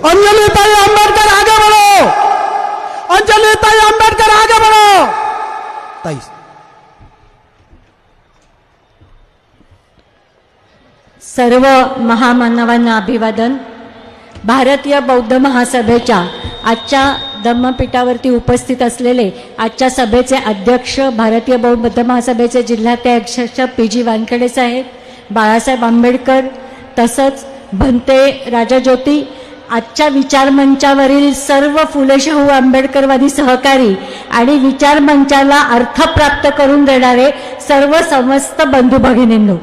अंजलिताई आंबेडकर आगे बढ़ो, अंजलिताई आंबेडकर आगे बढ़ो। ताई सर्व महामानवांना अभिवादन। भारतीय बौद्ध महासभेच्या आजच्या धम्मपीठावरती उपस्थित असलेले आजच्या सभेचे अध्यक्ष, भारतीय बौद्ध महासभेचे जिल्हाध्यक्ष पी.जी. वानखेडे साहेब, बाळासाहेब आंबेडकर, तसंच भंते राजाज्योती, आजच्या विचारमंचावरील सर्व फुले शाहू आंबेडकरवादी सहकारी आणि विचारमंचाला अर्थ प्राप्त करून देणारे सर्व समस्त बंधू भगिनींनो,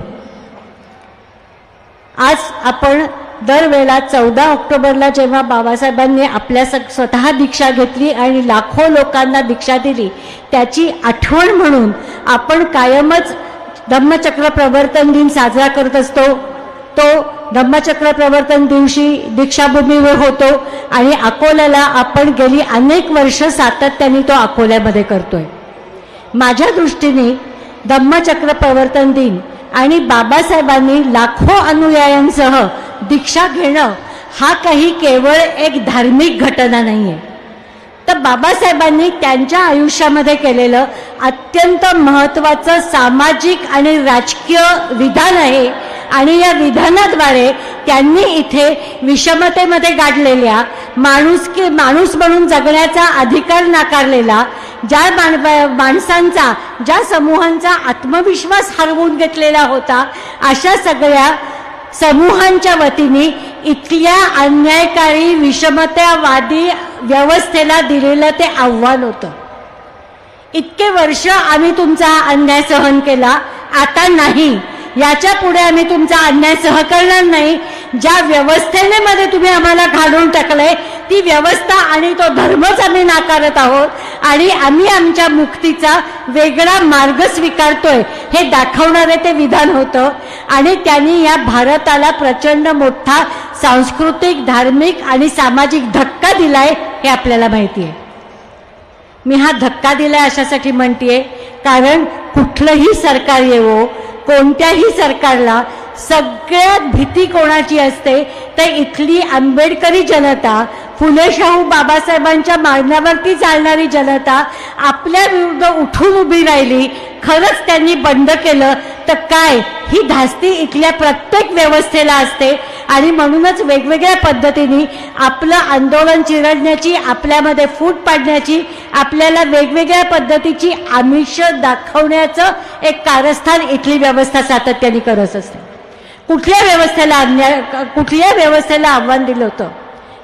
आज आपण दरवेळेला 14 ऑक्टोबरला जेव्हा बाबासाहेबांनी आपल्या स्वतः दीक्षा घेतली आणि लाखो लोकांना दीक्षा दिली, त्याची आठवण म्हणून आपण कायमच धम्मचक्र प्रवर्तन दिन साजरा करत असतो। तो धम्मचक्र प्रवर्तन दिवशी दीक्षाभूमीवर होतो आणि अकोल्याला आपण गेली अनेक वर्ष सातत्याने तो अकोल्यामध्ये करतोय। माझ्या दृष्टीने धम्मचक्र प्रवर्तन दिन आणि बाबासाहेबांनी लाखो अनुयायांसह दीक्षा घेणं हा काही केवळ एक धार्मिक घटना नाहीये, तर बाबासाहेबांनी त्यांच्या आयुष्यामध्ये केलेलं अत्यंत महत्त्वाचं सामाजिक आणि राजकीय विधान आहे आणि या विधानाद्वारे त्यांनी इथे विषमतेमध्ये गाडलेल्या माणूस म्हणून जगण्याचा अधिकार नाकारलेला, ज्या माणसांचा, ज्या समूहांचा आत्मविश्वास हरवून घेतलेला होता, अशा सगळ्या समूहांच्या वतीने इथल्या अन्यायकारी विषमतावादी व्यवस्थेला दिलेलं ते आव्हान होतं। इतके वर्ष आम्ही तुमचा अन्याय सहन केला, आता नाही, याच्या पुढे आम्ही तुमचा अन्याय सहन नाही। ज्या व्यवस्थेने मध्ये तुम्ही आम्हाला घालून टाकले, ती व्यवस्था आणि तो धर्मच आम्ही नाकारत आहोत आणि आम्ही आमच्या मुक्तीचा वेगळा मार्ग स्वीकारतोय, हे दाखवणारे ते विधान होतं आणि त्यांनी या भारताला प्रचंड मोठा सांस्कृतिक, धार्मिक आणि सामाजिक धक्का दिलाय, हे आपल्याला माहिती आहे। मी हा धक्का दिलाय अशासाठी म्हणतेय कारण कुठलंही सरकार येवो, कोणत्याही सरकारला सगळ्यात भीती कोणाची असते तर इथली आंबेडकरी जनता, फुले शाहू बाबासाहेबांच्या मागण्यावरती चालणारी जनता आपल्या विरुद्ध उठून उभी राहिली, खरंच त्यांनी बंद केलं तर काय, ही धास्ती इथल्या प्रत्येक व्यवस्थेला असते आणि म्हणूनच वेगवेगळ्या पद्धतीने आपलं आंदोलन चिरडण्याची, आपल्यामध्ये फूट पाडण्याची, आपल्याला वेगवेगळ्या पद्धतीची आमिष दाखवण्याचं एक कारस्थान इथली व्यवस्था सातत्याने करत असते। कुठल्या व्यवस्थेला आव्हान दिलं होतं?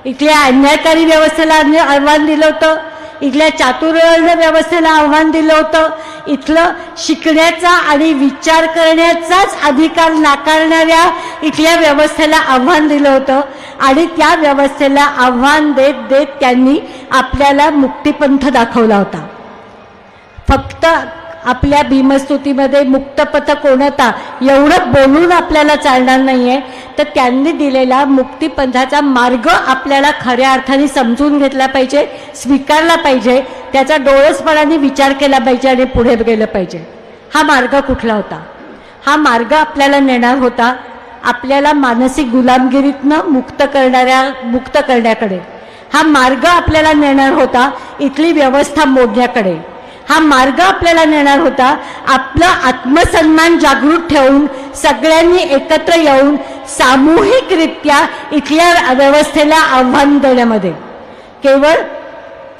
इथल्या अन्यायकारी व्यवस्थेला आव्हान दिलं होतं, इथल्या चातुर्वर्ण व्यवस्थेला आव्हान दिलं होतं, इथलं शिकण्याचा आणि विचार करण्याचाच अधिकार नाकारणाऱ्या इथल्या व्यवस्थेला आव्हान दिलं होतं आणि त्या व्यवस्थेला आव्हान देत देत त्यांनी आपल्याला मुक्तिपंथ दाखवला होता। फक्त आपल्या भीमस्तुतीमध्ये मुक्तपथ कोणता एवढं बोलून आपल्याला चालणार नाहीये, तर त्यांनी दिलेला मुक्तिपंथाचा मार्ग आपल्याला खऱ्या अर्थाने समजून घेतला पाहिजे, स्वीकारला पाहिजे, त्याचा डोळसपणाने विचार केला पाहिजे आणि पुढे गेलं पाहिजे। हा मार्ग कुठला होता? हा मार्ग आपल्याला नेणार होता आपल्याला मानसिक गुलामगिरीतनं मुक्त करण्याकडे। हा मार्ग आपल्याला नेणार होता इथली व्यवस्था मोडण्याकडे। हा मार्ग आपल्याला नेणार होता आपला आत्मसन्मान जागृत ठेवून सगळ्यांनी एकत्र येऊन सामूहिकरित्या इथल्या व्यवस्थेला आव्हान देण्यामध्ये। केवळ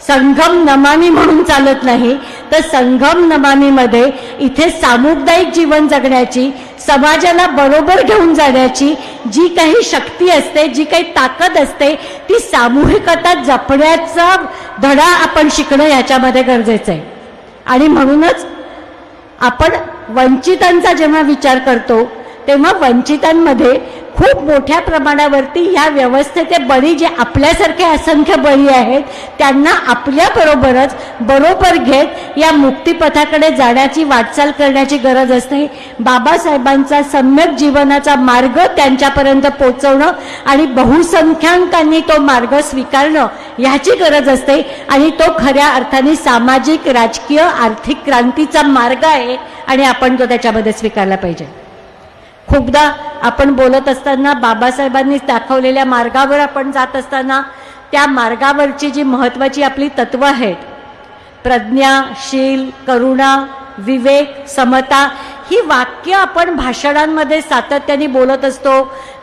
संगम नमामी म्हणून चालत नाही, तर संगम नमामीमध्ये इथे सामुदायिक जीवन जगण्याची, समाजाला बरोबर घेऊन जाण्याची जी काही शक्ती असते, जी काही ताकद असते, ती सामूहिकता जपण्याचा धडा आपण शिकणं याच्यामध्ये गरजेचं आहे। आणि म्हणूनच आपण वंचितांचा जेव्हा विचार करतो तेव्हा वंचितांमध्ये खूप मोठ्या प्रमाणावरती ह्या व्यवस्थेचे बळी, जे आपल्यासारखे असंख्य बळी आहेत, त्यांना आपल्याबरोबरच बरोबर घेत या मुक्तिपथाकडे जाण्याची वाटचाल करण्याची गरज असते। बाबासाहेबांचा सम्यक जीवनाचा मार्ग त्यांच्यापर्यंत पोहोचवणं आणि बहुसंख्याकांनी तो मार्ग स्वीकारणं ह्याची गरज असते आणि तो खऱ्या अर्थाने सामाजिक, राजकीय, आर्थिक क्रांतीचा मार्ग आहे आणि आपण तो त्याच्यामध्ये स्वीकारला पाहिजे। खूपदा आपण बोलत असताना बाबासाहेबांनी दाखवलेल्या मार्गावर आपण जात असताना त्या मार्गावरची जी महत्त्वाची आपली तत्त्व आहेत, प्रज्ञा, शील, करुणा, विवेक, समता, ही वाक्य आपण भाषणांमध्ये सातत्याने बोलत असतो,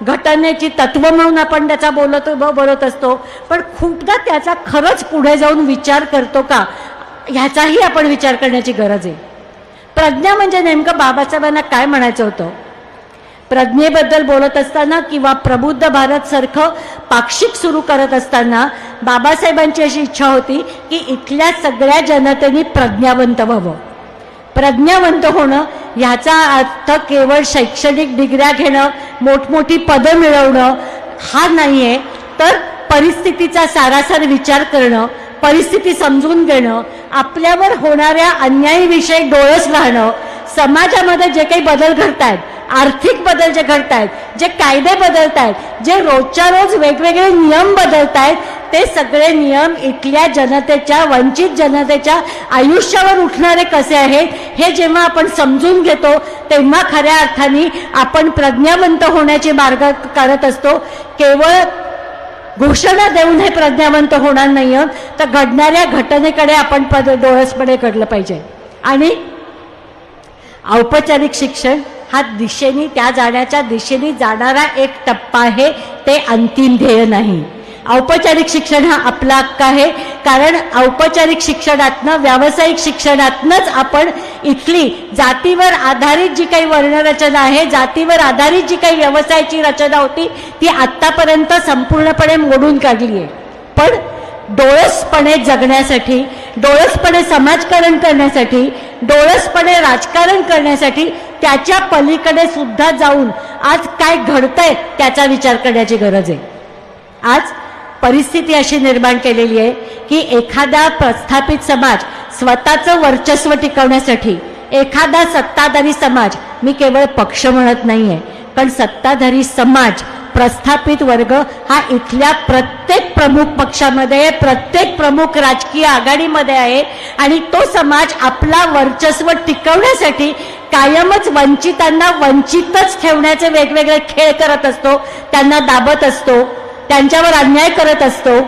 घटनेची तत्व म्हणून आपण त्याचा बोलत असतो, पण खूपदा त्याचा खरंच पुढे जाऊन विचार करतो का, ह्याचाही आपण विचार करण्याची गरज आहे. प्रज्ञा म्हणजे नेमकं बाबासाहेबांना काय म्हणायचं होतं? प्रज्ञेबद्दल बोलत असताना किंवा प्रबुद्ध भारत सारखं पाक्षिक सुरू करत असताना बाबासाहेबांची अशी इच्छा होती की इथल्या सगळ्या जनतेने प्रज्ञावंत व्हावं. प्रज्ञावंत होणं ह्याचा अर्थ केवळ शैक्षणिक डिग्र्या घेणं, मोठमोठी पदं मिळवणं हा नाहीये, तर परिस्थितीचा सारासार विचार करणं, परिस्थिती समजून घेणं, आपल्यावर होणाऱ्या अन्यायाविषयी डोळस राहणं, समाजामध्ये जे काही बदल घडतायत, आर्थिक बदल जे घडतायत, जे कायदे बदलतायत, जे रोजच्या रोज वेगवेगळे नियम बदलतायत, ते सगळे नियम इथल्या जनतेच्या, वंचित जनतेच्या आयुष्यावर उठणारे कसे आहेत हे जेव्हा आपण समजून घेतो तेव्हा खऱ्या अर्थाने आपण प्रज्ञावंत होण्याचे मार्ग करत असतो. केवळ घोषणा देऊन हे प्रज्ञावंत होणार नाही, तर घडणाऱ्या घटनेकडे आपण डोळसपणे घडलं पाहिजे. आणि औपचारिक शिक्षण हा दिशेने, त्या जाण्याच्या दिशेने जाणारा एक टप्पा आहे, ते अंतिम ध्येय नाही. औपचारिक शिक्षण हा आपला हक्क आहे, कारण औपचारिक शिक्षणातनं, व्यावसायिक शिक्षणातनंच आपण इथली जातीवर आधारित जी काही वर्णरचना आहे, जातीवर आधारित जी काही व्यवसायाची रचना होती ती आत्तापर्यंत संपूर्णपणे मोडून काढली आहे. पण डोळसपणे जगण्यासाठी, डोळसपणे समाजकारण करण्यासाठी, डोळसपणे राजकारण करण्यासाठी त्याच्या पलीकडे सुद्धा जाऊन आज काय घडतंय त्याचा विचार करण्याची गरज आहे. आज परिस्थिती अशी निर्माण केलेली आहे की एखादा प्रस्थापित समाज स्वतःचं वर्चस्व टिकवण्यासाठी, एखादा सत्ताधारी समाज, मी केवळ पक्ष म्हणत नाहीये, पण सत्ताधारी समाज, प्रस्थापित वर्ग हा इथल्या प्रत्येक प्रमुख पक्षामध्ये, प्रत्येक प्रमुख राजकीय आघाडीमध्ये आहे, आणि तो समाज आपला वर्चस्व टिकवण्यासाठी कायमच वंचितांना वंचितच ठेवण्याचे वेगवेगळे खेळ करत असतो, त्यांना दाबत असतो, त्यांच्यावर अन्याय करत असतो.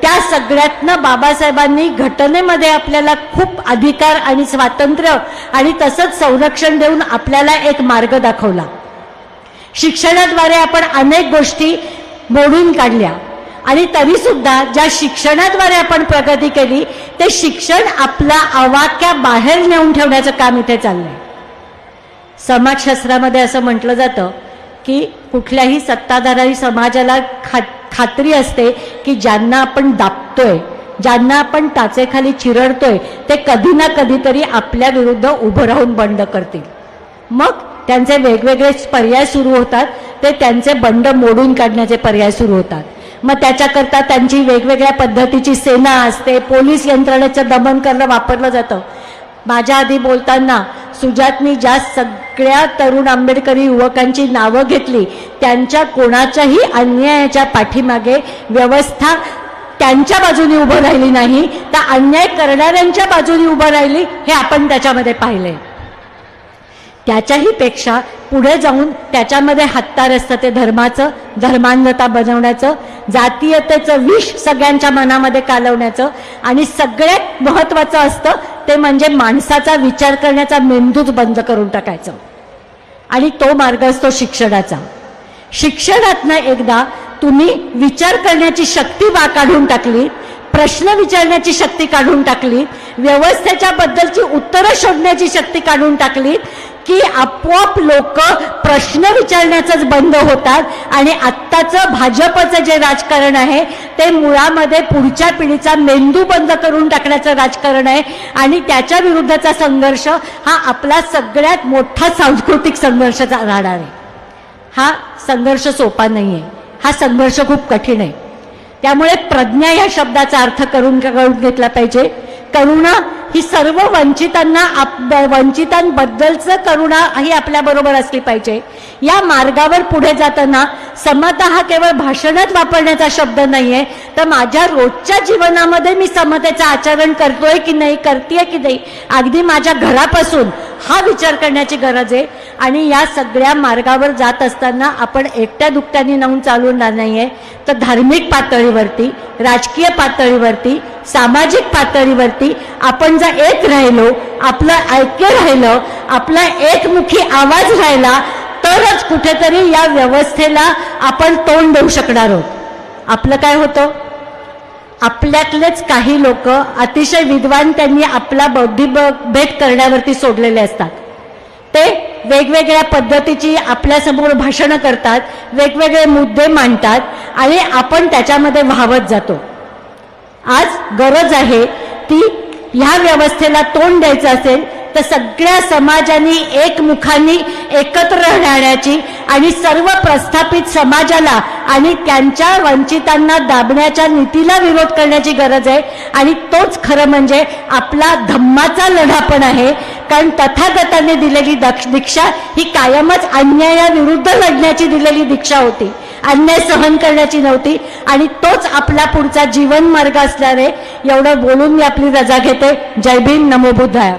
त्या सगळ्यातनं बाबासाहेबांनी घटनेमध्ये आपल्याला खूप अधिकार आणि स्वातंत्र्य आणि तसंच संरक्षण देऊन आपल्याला एक मार्ग दाखवला. शिक्षणाद्वारे आपण अनेक गोष्टी मोडून काढल्या, आणि तरी सुद्धा ज्या शिक्षणाद्वारे आपण प्रगती केली ते शिक्षण आपला आवाक्या बाहेर नेऊन ठेवण्याचं काम इथे चाललंय. समाजशास्त्रामध्ये असं म्हटलं जातं की कुठल्याही सत्ताधारी समाजाला खात्री असते की ज्यांना आपण दाबतोय, ज्यांना आपण टाचेखाली चिरडतोय, ते कधी ना कधीतरी आपल्या विरुद्ध उभं राहून बंड करतील. मग त्यांचे वेगवेगळे पर्याय सुरू होतात, ते त्यांचे बंड मोडून काढण्याचे पर्याय सुरू होतात. मग त्याच्याकरता त्यांची वेगवेगळ्या पद्धतीची सेना असते, पोलीस यंत्रणेचं दमन करणं वापरलं जातं. माझ्या आधी बोलताना सुजातनी ज्या सगळ्या तरुण आंबेडकरी युवकांची नावं घेतली, त्यांच्या कोणाच्याही अन्यायाच्या पाठीमागे व्यवस्था त्यांच्या बाजूने उभं राहिली नाही, तर अन्याय करणाऱ्यांच्या बाजूने उभं राहिली, हे आपण त्याच्यामध्ये पाहिलंय. त्याच्याही पेक्षा पुढे जाऊन त्याच्यामध्ये हत्यार असतं ते धर्माचं, धर्मांधता बनवण्याचं, जातीयतेचं विष सगळ्यांच्या मनामध्ये कालवण्याचं, आणि सगळ्यात महत्त्वाचं असतं ते म्हणजे माणसाचा विचार करण्याचा मेंदूच बंद करून टाकायचं. आणि तो मार्ग असतो शिक्षणाचा. शिक्षणातनं एकदा तुम्ही विचार करण्याची शक्ती काढून टाकली, प्रश्न विचारण्याची शक्ती काढून टाकली, व्यवस्थेच्या बद्दलची उत्तरं शोधण्याची शक्ती काढून टाकली की आपोआप लोक प्रश्न विचारण्याचंच बंद होतात. आणि आत्ताचं भाजपचं जे राजकारण आहे ते मुळामध्ये पुढच्या पिढीचा मेंदू बंद करून टाकण्याचं राजकारण आहे, आणि त्याच्या विरुद्धचा संघर्ष हा आपला सगळ्यात मोठा सांस्कृतिक संघर्ष राहणार आहे. हा संघर्ष सोपा नाही आहे, हा संघर्ष खूप कठीण आहे. त्यामुळे प्रज्ञा या शब्दाचा अर्थ करून घेतला पाहिजे. करुणा ही सर्व वंचितांबद्दलचं करुणा ही आपल्याबरोबर असली पाहिजे. या मार्गावर पुढे जाताना समता हा केवळ भाषणात वापरण्याचा शब्द नाहीये, तर माझ्या रोजच्या जीवनामध्ये मी समतेचं आचरण करतोय की नाही, करतेय की नाही, अगदी माझ्या घरापासून हा विचार करण्याची गरज आहे. आणि या सगळ्या मार्गावर जात असताना आपण एकट्या दुकट्याने नेऊन चालवणार नाहीये, तर धार्मिक पातळीवरती, राजकीय पातळीवरती, सामाजिक पातळीवरती आपण जर एक राहिलो, आपलं ऐक्य राहिलं, आपला एकमुखी आवाज राहिला, तरच कुठेतरी या व्यवस्थेला आपण तोंड देऊ शकणार आहोत. आपलं काय होतं, आपल्यातलेच काही लोक अतिशय विद्वान, त्यांनी आपला बौद्धिक भेद करण्यावरती सोडलेले असतात. ते वेगवेगळ्या पद्धतीची आपल्यासमोर भाषणं करतात, वेगवेगळे मुद्दे मांडतात आणि आपण त्याच्यामध्ये वाहवत जातो. आज गरज आहे ती, ह्या व्यवस्थेला तोंड द्यायचं असेल तर सगळ्या समाजांनी एकमुखाने एकत्र राहण्याची आणि सर्व प्रस्थापित समाजाला आणि त्यांच्या वंचितांना दाबण्याच्या नीतीला विरोध करण्याची गरज आहे. आणि तोच खरं म्हणजे आपला धम्माचा लढा पण आहे. कारण तथागताने दिलेली दीक्षा ही कायमच अन्यायाविरुद्ध लढण्याची दिलेली दीक्षा होती, अन्याय सहन करण्याची नव्हती. आणि तोच आपला पुढचा जीवन मार्ग असणार आहे. एवढं बोलून मी आपली रजा घेते. जय भीम, नमो बुद्धाय.